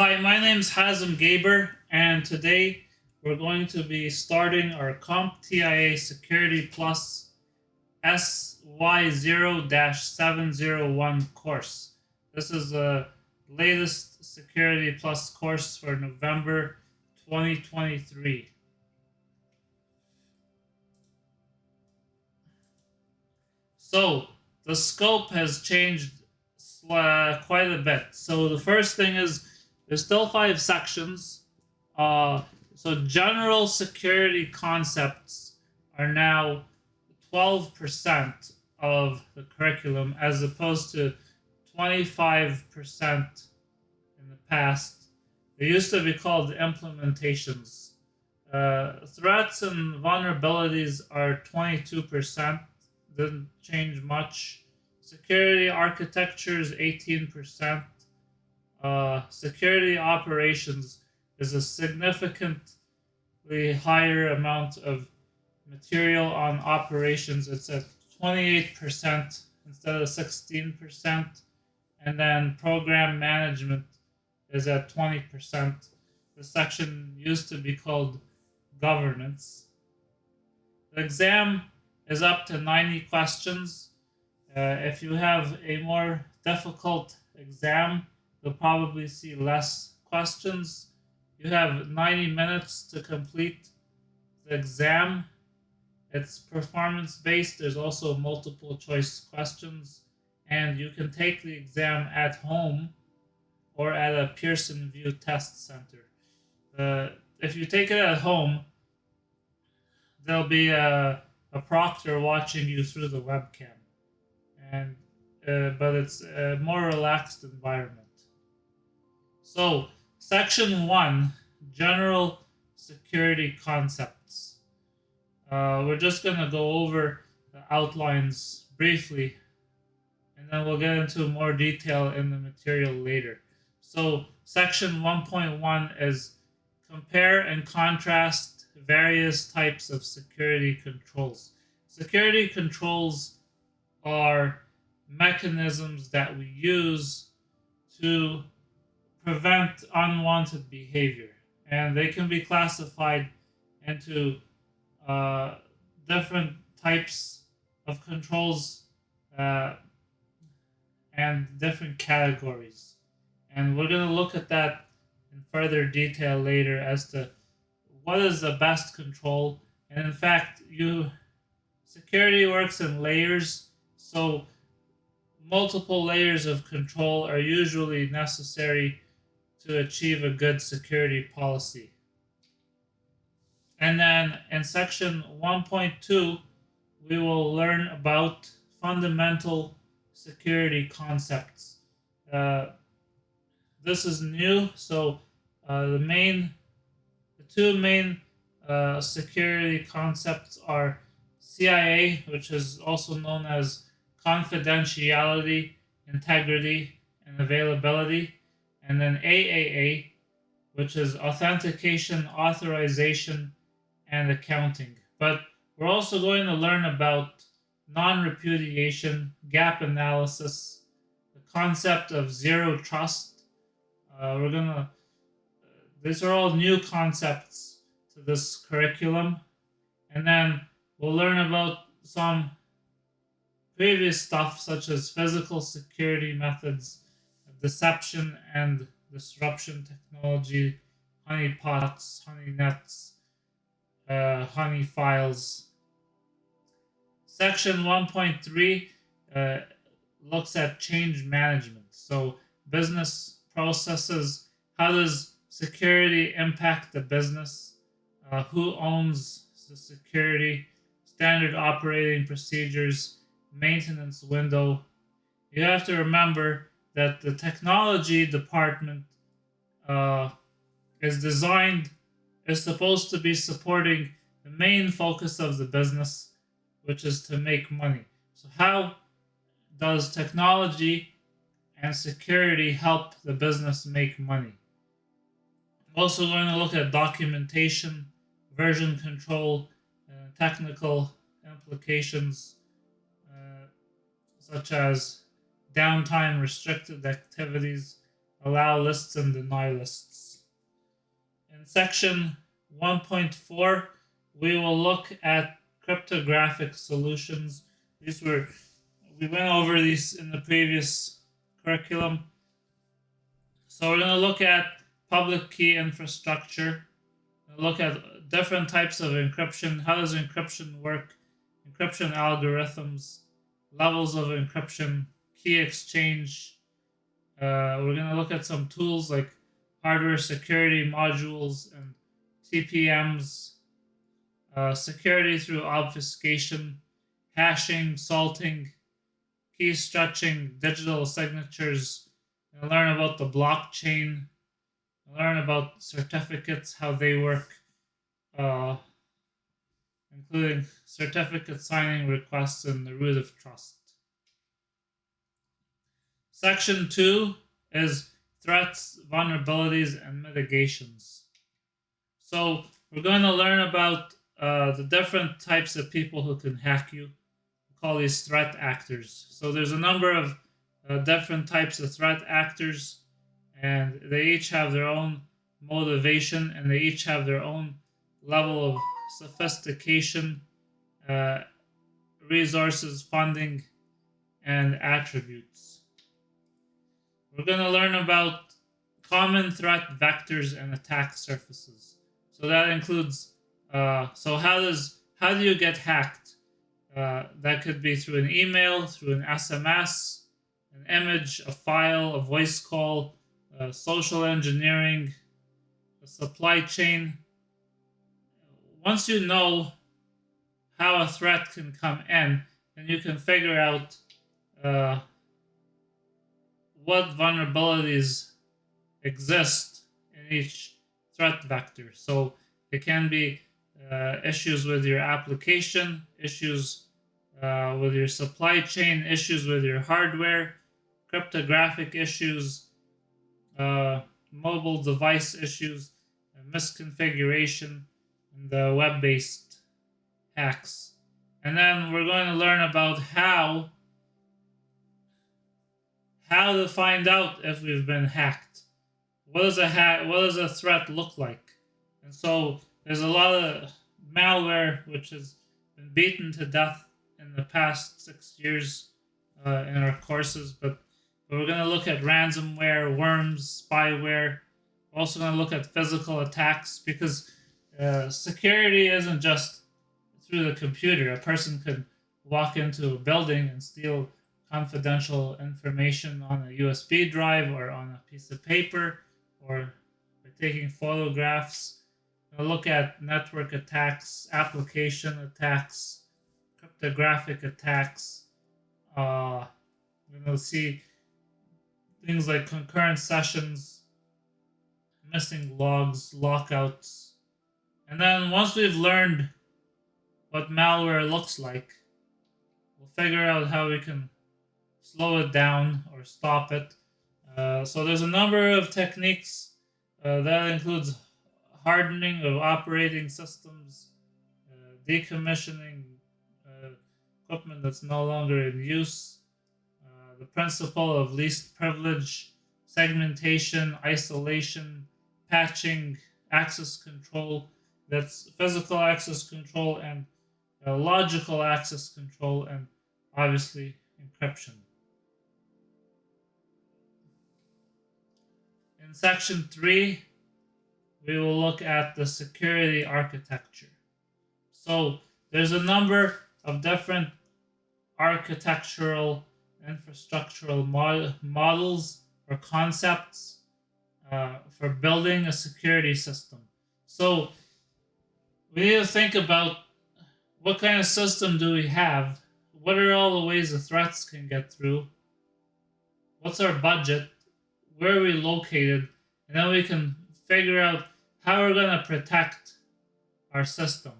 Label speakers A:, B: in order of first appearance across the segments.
A: Hi, my name's Hazim Gaber, and today we're going to be starting our CompTIA Security Plus SY0-701 course. This is the latest Security Plus course for November 2023. So, the scope has changed quite a bit. So, the first thing is there's still 5 sections. Uh, so, general security concepts are now 12% of the curriculum as opposed to 25% in the past. They used to be called implementations. Threats and vulnerabilities are 22%, didn't change much. Security architecture is 18%. Security operations is a significantly higher amount of material on operations. It's at 28% instead of 16%. And then program management is at 20%. The section used to be called governance. The exam is up to 90 questions. If you have a more difficult exam, you'll probably see less questions. You have 90 minutes to complete the exam. It's performance based. There's also multiple choice questions, and you can take the exam at home or at a Pearson VUE test center. If you take it at home, there'll be a proctor watching you through the webcam, and but it's a more relaxed environment. So, section 1, general security concepts. We're just going to go over the outlines briefly, and then we'll get into more detail in the material later. So, section 1.1 is compare and contrast various types of security controls. Security controls are mechanisms that we use to prevent unwanted behavior, and they can be classified into different types of controls and different categories. And we're going to look at that in further detail later as to what is the best control. And in fact, security works in layers, so multiple layers of control are usually necessary to achieve a good security policy. And then in section 1.2, we will learn about fundamental security concepts. This is new, so the two main security concepts are CIA, which is also known as confidentiality, integrity, and availability, and then AAA, which is authentication, authorization, and accounting. But we're also going to learn about non-repudiation, gap analysis, the concept of zero trust. These are all new concepts to this curriculum. And then we'll learn about some previous stuff such as physical security methods, deception and disruption technology, honeypots, honey nets, honey files. Section 1.3 looks at change management. So, business processes, how does security impact the business? Who owns the security? Standard operating procedures, maintenance window. You have to remember that the technology department is supposed to be supporting the main focus of the business, which is to make money. So how does technology and security help the business make money? I'm also going to look at documentation, version control, technical implications, such as downtime restricted activities, allow lists and deny lists. In section 1.4, we will look at cryptographic solutions. We went over these in the previous curriculum. So we're going to look at public key infrastructure, look at different types of encryption. How does encryption work? Encryption algorithms, levels of encryption, key exchange. We're going to look at some tools like hardware security modules and TPMs, security through obfuscation, hashing, salting, key stretching, digital signatures, and learn about the blockchain, learn about certificates, how they work, including certificate signing requests and the root of trust. Section 2 is threats, vulnerabilities, and mitigations. So we're going to learn about the different types of people who can hack you. We call these threat actors. So there's a number of different types of threat actors, and they each have their own motivation, and they each have their own level of sophistication, resources, funding, and attributes. We're going to learn about common threat vectors and attack surfaces. So that includes, so how do you get hacked? That could be through an email, through an SMS, an image, a file, a voice call, social engineering, a supply chain. Once you know how a threat can come in, then you can figure out what vulnerabilities exist in each threat vector. So it can be issues with your application, issues with your supply chain, issues with your hardware, cryptographic issues, mobile device issues, misconfiguration, and web-based hacks. And then we're going to learn about how to find out if we've been hacked. What does a threat look like? And so there's a lot of malware which has been beaten to death in the past 6 years in our courses, but we're going to look at ransomware, worms, spyware. We're also going to look at physical attacks, because security isn't just through the computer. A person could walk into a building and steal confidential information on a USB drive or on a piece of paper, or by taking photographs. We'll look at network attacks, application attacks, cryptographic attacks. We'll see things like concurrent sessions, missing logs, lockouts. And then once we've learned what malware looks like, we'll figure out how we can slow it down or stop it. So there's a number of techniques that includes hardening of operating systems, decommissioning equipment that's no longer in use, the principle of least privilege, segmentation, isolation, patching, access control. That's physical access control and logical access control, and obviously encryption. In section 3, we will look at the security architecture. So there's a number of different architectural, infrastructural models or concepts for building a security system. So we need to think about what kind of system do we have? What are all the ways the threats can get through? What's our budget? Where are we located? And then we can figure out how we're going to protect our system.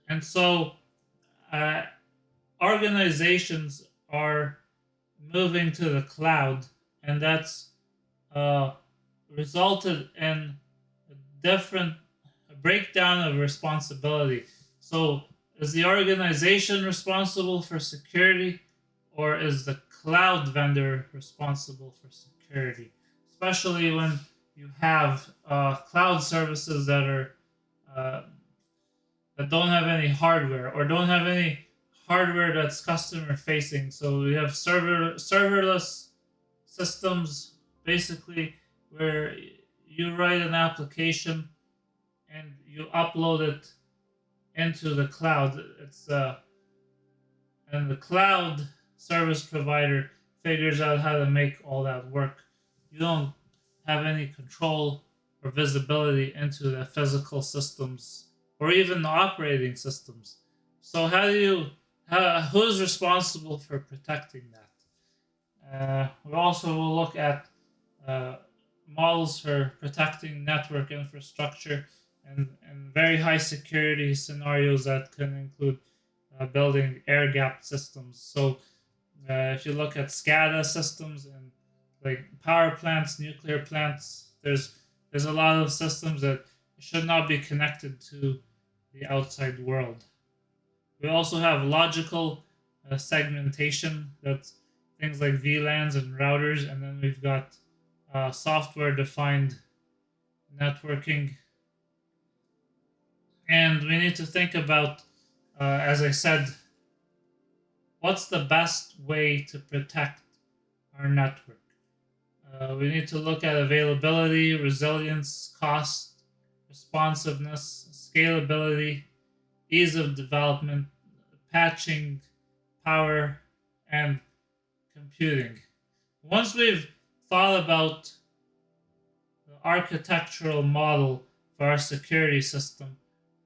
A: And so organizations are moving to the cloud, and that's resulted in a breakdown of responsibility. So is the organization responsible for security, or is the cloud vendor responsible for security? security, especially when you have cloud services that are uh, that don't have any hardware or don't have any hardware that's customer facing. So we have serverless systems, basically, where you write an application and you upload it into the cloud. And the cloud service provider figures out how to make all that work. You don't have any control or visibility into the physical systems or even the operating systems. So who's responsible for protecting that? We also will look at models for protecting network infrastructure and very high security scenarios that can include building air gap systems. So if you look at SCADA systems and like power plants, nuclear plants, there's a lot of systems that should not be connected to the outside world. We also have logical segmentation, that's things like VLANs and routers, and then we've got software-defined networking. And we need to think about, as I said, what's the best way to protect our network? We need to look at availability, resilience, cost, responsiveness, scalability, ease of development, patching, power, and computing. Once we've thought about the architectural model for our security system,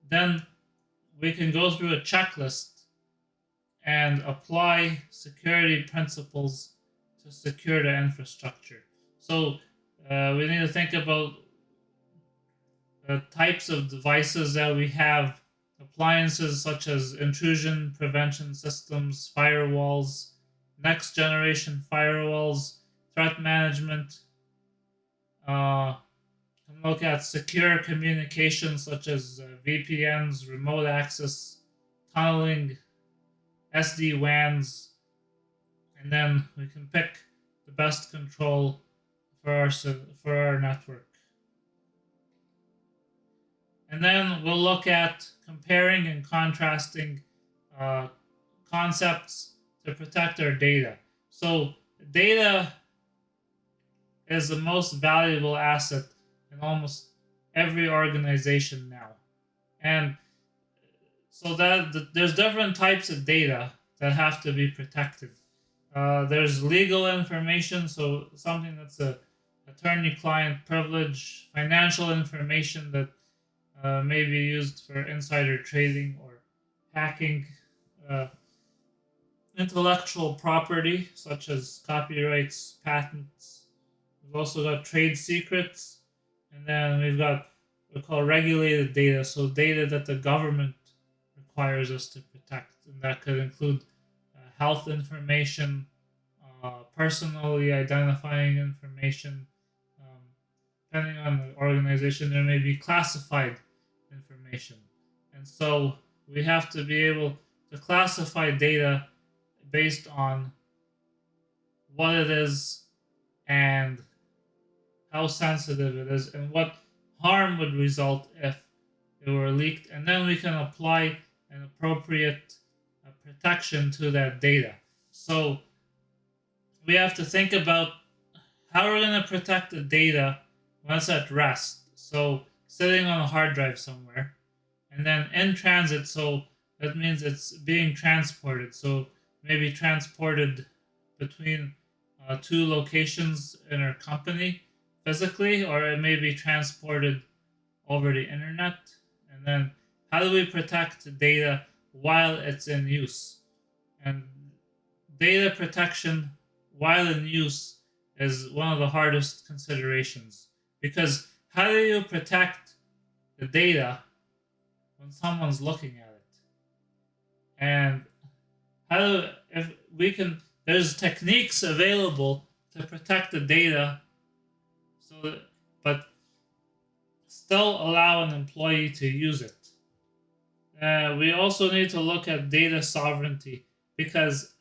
A: then we can go through a checklist and apply security principles to secure the infrastructure. So we need to think about the types of devices that we have, appliances such as intrusion prevention systems, firewalls, next generation firewalls, threat management. Look at secure communications such as VPNs, remote access, tunneling, SD-WANs, and then we can pick the best control for our network. And then we'll look at comparing and contrasting concepts to protect our data. So data is the most valuable asset in almost every organization now. And so there's different types of data that have to be protected. There's legal information, so something that's a attorney-client privilege, financial information that may be used for insider trading or hacking, intellectual property such as copyrights, patents. We've also got trade secrets, and then we've got what we call regulated data, so data that the government requires us to protect, and that could include health information, personally identifying information. Depending on the organization, there may be classified information. And so we have to be able to classify data based on what it is and how sensitive it is and what harm would result if it were leaked. And then we can apply an appropriate protection to that data. So we have to think about how we're going to protect the data when it's at rest. So sitting on a hard drive somewhere, and then in transit, so that means it's being transported. So maybe transported between two locations in our company physically, or it may be transported over the internet. And then how do we protect the data while it's in use? And data protection while in use is one of the hardest considerations, because how do you protect the data when someone's looking at it? And there's techniques available to protect the data, but still allow an employee to use it. We also need to look at data sovereignty, because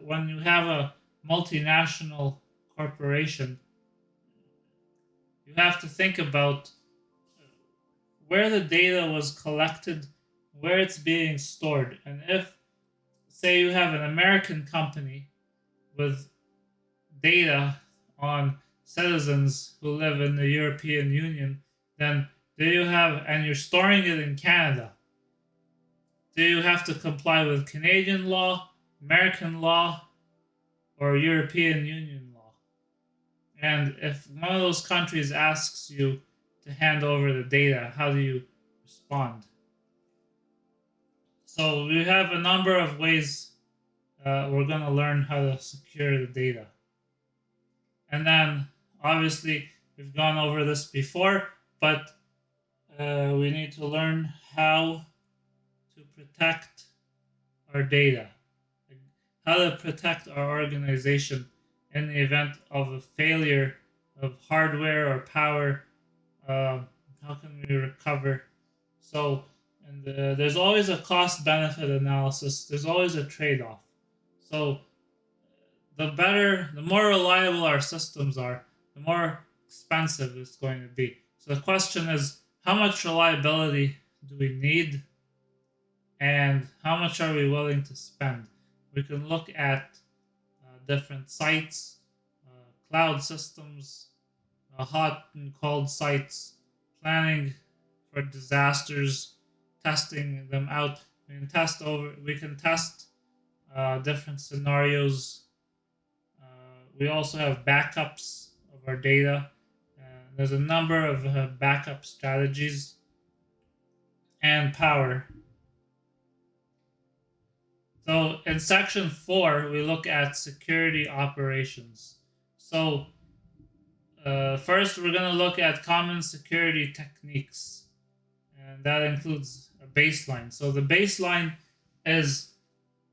A: when you have a multinational corporation, you have to think about where the data was collected, where it's being stored. And if, say, you have an American company with data on citizens who live in the European Union, then and you're storing it in Canada, do you have to comply with Canadian law, American law, or European Union law? And if one of those countries asks you to hand over the data, how do you respond? So we have a number of ways we're going to learn how to secure the data. And then, obviously, we've gone over this before, but we need to learn how to protect our data, how to protect our organization in the event of a failure of hardware or power. How can we recover? So, and there's always a cost-benefit analysis. There's always a trade-off. So, the more reliable our systems are, the more expensive it's going to be. So the question is, how much reliability do we need, and how much are we willing to spend? We can look at different sites, cloud systems, hot and cold sites, planning for disasters, testing them out. We can test different scenarios. We also have backups of our data. There's a number of backup strategies, and power. So in section 4, we look at security operations. So first, we're going to look at common security techniques, and that includes a baseline. So the baseline is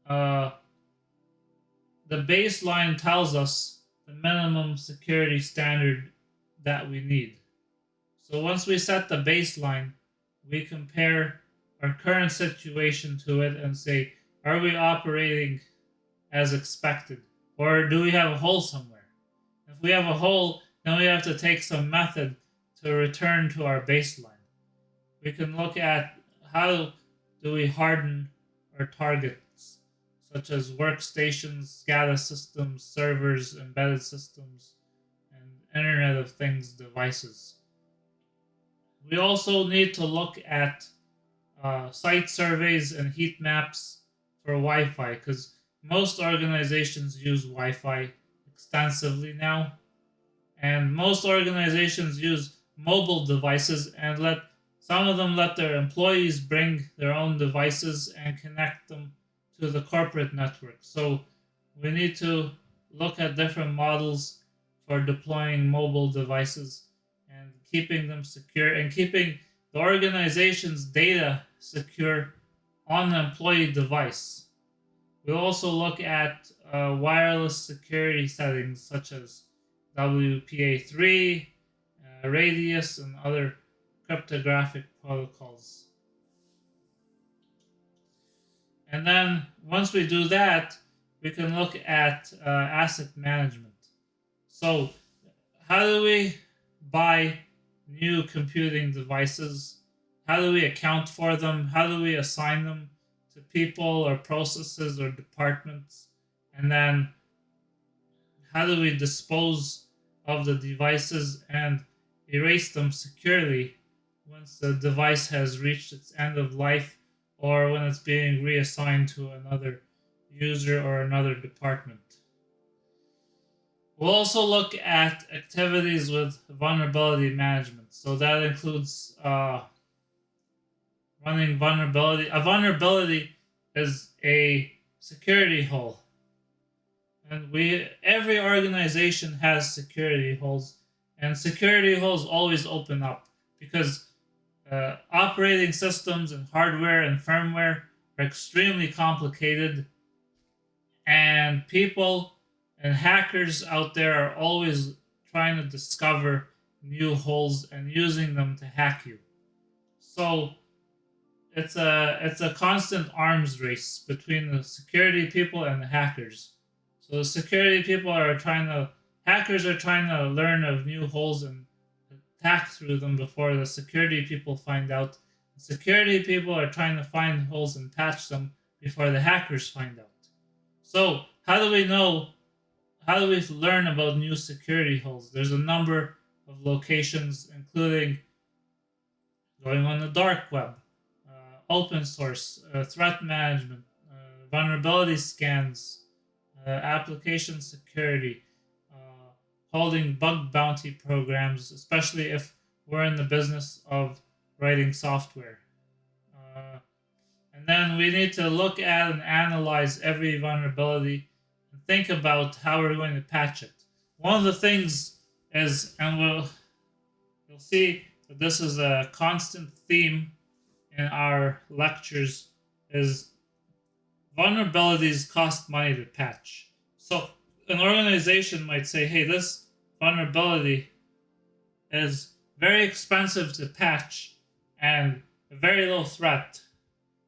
A: the baseline tells us the minimum security standard that we need. So once we set the baseline, we compare our current situation to it and say, are we operating as expected? Or do we have a hole somewhere? If we have a hole, then we have to take some method to return to our baseline. We can look at how do we harden our targets, such as workstations, SCADA systems, servers, embedded systems, and Internet of Things devices. We also need to look at site surveys and heat maps for Wi-Fi, because most organizations use Wi-Fi extensively now, and most organizations use mobile devices, and some of them let their employees bring their own devices and connect them to the corporate network. So we need to look at different models for deploying mobile devices and keeping them secure and keeping the organization's data secure on the employee device. We'll also look at wireless security settings such as WPA3, Radius, and other cryptographic protocols. And then once we do that, we can look at asset management. So how do we buy new computing devices? How do we account for them? How do we assign them to people or processes or departments? And then how do we dispose of the devices and erase them securely once the device has reached its end of life, or when it's being reassigned to another user or another department? We'll also look at activities with vulnerability management. So that includes running vulnerability. A vulnerability is a security hole. And every organization has security holes, and security holes always open up because operating systems and hardware and firmware are extremely complicated, and people and hackers out there are always trying to discover new holes and using them to hack you. So it's a constant arms race between the security people and the hackers. So the security people hackers are trying to learn of new holes and attack through them before the security people find out. The security people are trying to find holes and patch them before the hackers find out. So, how do we know? How do we learn about new security holes? There's a number of locations, including going on the dark web, open source, threat management, vulnerability scans, application security, holding bug bounty programs, especially if we're in the business of writing software. And then we need to look at and analyze every vulnerability and think about how we're going to patch it. One of the things is, and you'll see that this is a constant theme in our lectures, is vulnerabilities cost money to patch. So an organization might say, hey, this vulnerability is very expensive to patch and a very low threat.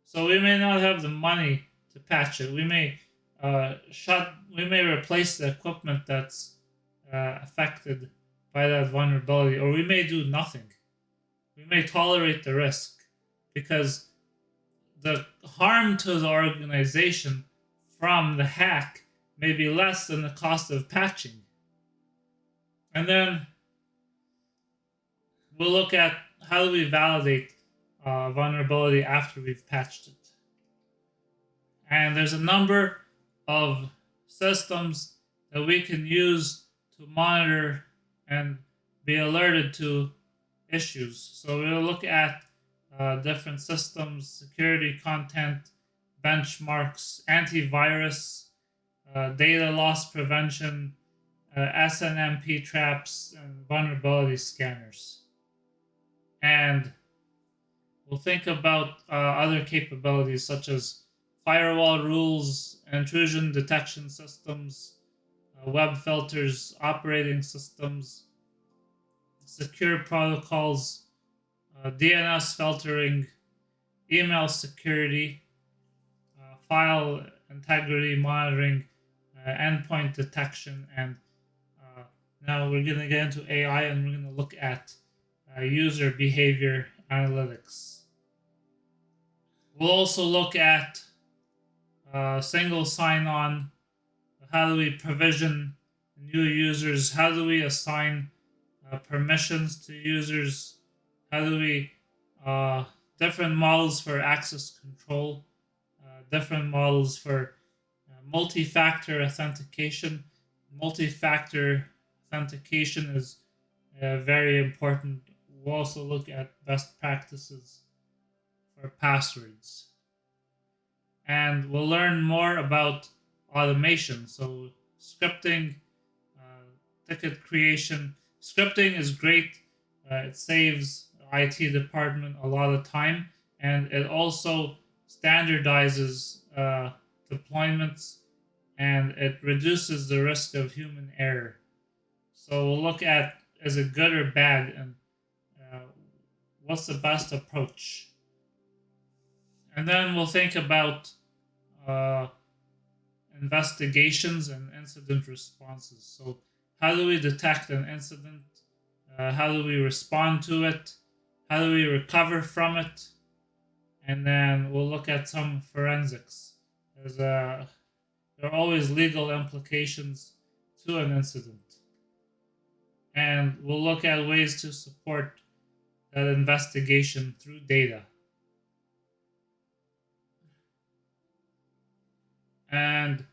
A: So we may not have the money to patch it. We may replace the equipment that's affected by that vulnerability, or we may do nothing. We may tolerate the risk because the harm to the organization from the hack may be less than the cost of patching. And then we'll look at how do we validate vulnerability after we've patched it. And there's a number of systems that we can use to monitor and be alerted to issues. So we'll look at different systems, security content, benchmarks, antivirus, data loss prevention, SNMP traps, and vulnerability scanners. And we'll think about other capabilities such as firewall rules, intrusion detection systems, web filters, operating systems, secure protocols, DNS filtering, email security, file integrity monitoring, endpoint detection, and now we're going to get into AI and we're going to look at user behavior analytics. We'll also look at single sign-on. How do we provision new users? How do we assign permissions to users? How do we different models for access control, different models for multi-factor authentication. Multi-factor authentication is very important. We'll also look at best practices for passwords. And we'll learn more about automation. So scripting, ticket creation. Scripting is great. It saves IT department a lot of time, and it also standardizes deployments, and it reduces the risk of human error. So we'll look at, is it good or bad, and what's the best approach. And then we'll think about investigations and incident responses. So how do we detect an incident? How do we respond to it? How do we recover from it? And then we'll look at some forensics. There are always legal implications to an incident. And we'll look at ways to support that investigation through data. And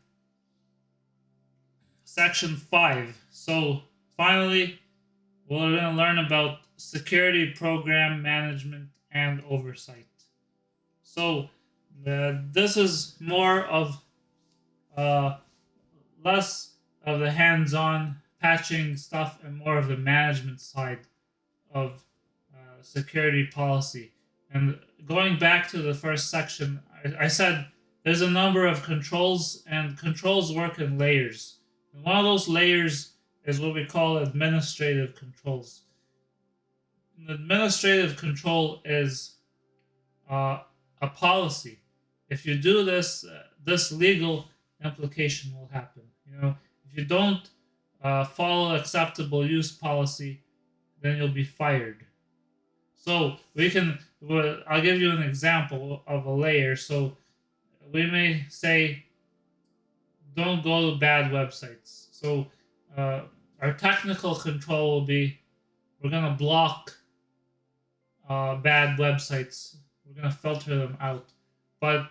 A: section 5. So finally, we're going to learn about security program management and oversight. So this is more of less of the hands-on patching stuff and more of the management side of security policy. And going back to the first section, I said there's a number of controls, and controls work in layers. And one of those layers is what we call administrative controls. An administrative control is a policy. If you do this, this legal implication will happen. You know, if you don't follow acceptable use policy, then you'll be fired. So I'll give you an example of a layer. So we may say, don't go to bad websites. So uh, our technical control will be, we're going to block bad websites. We're going to filter them out. But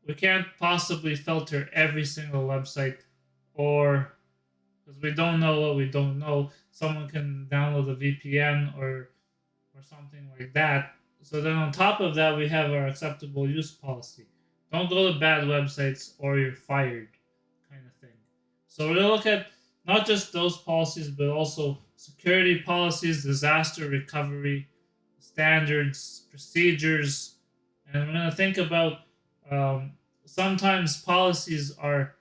A: we can't possibly filter every single website, or because we don't know what we don't know. Someone can download a VPN or something like that. So then on top of that, we have our acceptable use policy. Don't go to bad websites or you're fired, kind of thing. So we're going to look at not just those policies, but also security policies, disaster recovery, standards, procedures, and we're going to think about sometimes policies are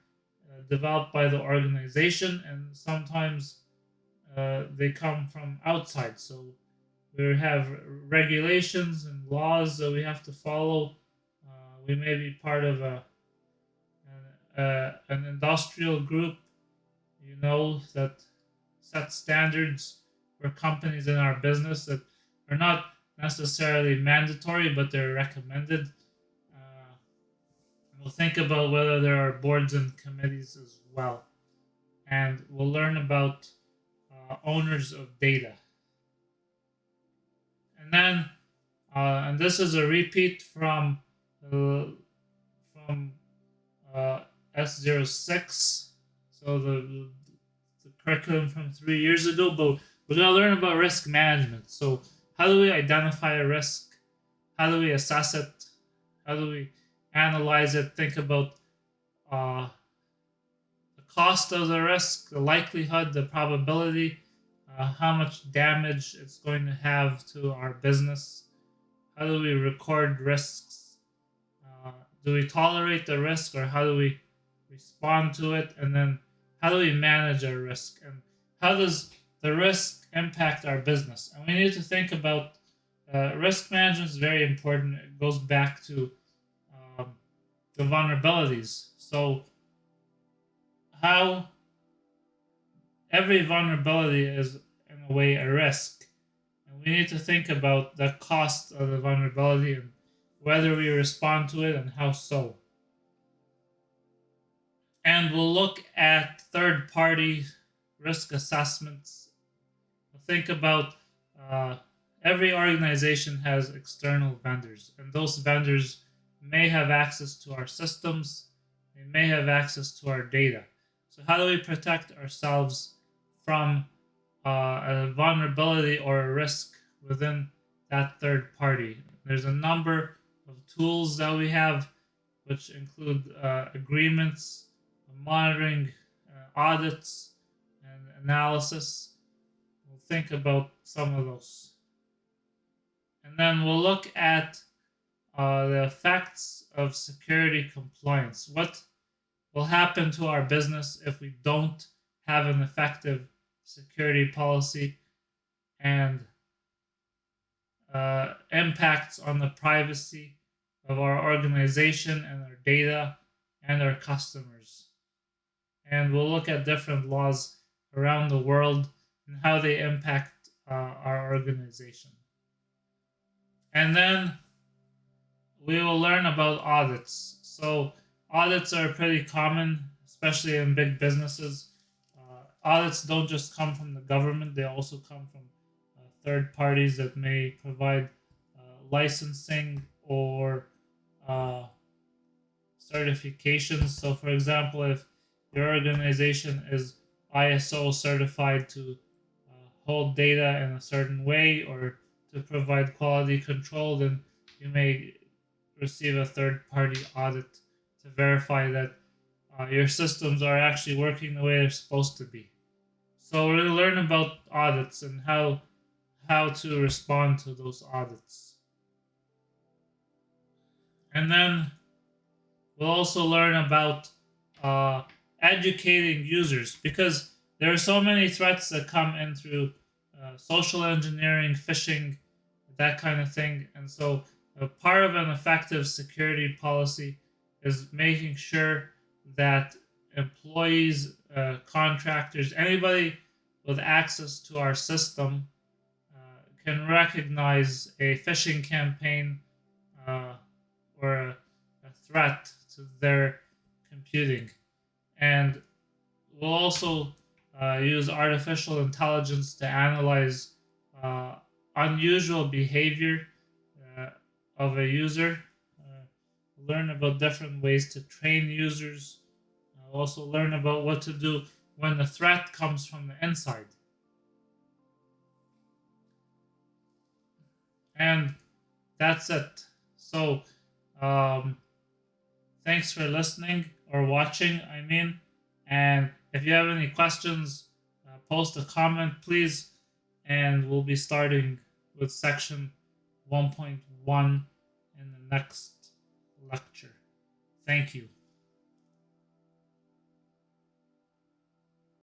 A: developed by the organization, and sometimes they come from outside. So we have regulations and laws that we have to follow. We may be part of an industrial group, that sets standards for companies in our business that are not necessarily mandatory, but they're recommended. We'll think about whether there are boards and committees as well. And we'll learn about owners of data. And then, and this is a repeat from S06, so the curriculum from 3 years ago, but we're going to learn about risk management. So how do we identify a risk? How do we assess it? How do we analyze it? Think about the cost of the risk, the likelihood, the probability, how much damage it's going to have to our business. How do we record risks? Do we tolerate the risk, or how do we respond to it? And then how do we manage our risk? And how does the risk impact our business? And we need to think about risk management is very important. It goes back to the vulnerabilities. So how every vulnerability is in a way a risk. And we need to think about the cost of the vulnerability and whether we respond to it and how so. And we'll look at third-party risk assessments. We'll think about every organization has external vendors, and those vendors may have access to our systems. They may have access to our data. So how do we protect ourselves from a vulnerability or a risk within that third party? There's a number of tools that we have, which include agreements, monitoring, audits, and analysis. We'll think about some of those. And then we'll look at the effects of security compliance. What will happen to our business if we don't have an effective security policy, and impacts on the privacy of our organization and our data and our customers. And we'll look at different laws around the world and how they impact our organization. And then we will learn about audits. So audits are pretty common, especially in big businesses. Audits don't just come from the government, they also come from third parties that may provide licensing or certifications. So, for example, if your organization is ISO certified to hold data in a certain way or to provide quality control, then you may receive a third-party audit to verify that your systems are actually working the way they're supposed to be. So we're going to learn about audits and how to respond to those audits. And then we'll also learn about educating users, because there are so many threats that come in through social engineering, phishing, that kind of thing. And so part of an effective security policy is making sure that employees, contractors, anybody with access to our system can recognize a phishing campaign or a threat to their computing. And we'll also use artificial intelligence to analyze unusual behavior of a user, learn about different ways to train users, also learn about what to do when the threat comes from the inside. And that's it. So, thanks for listening or watching, I mean. And if you have any questions, post a comment, please. And we'll be starting with section 1.1 in the next lecture. Thank you.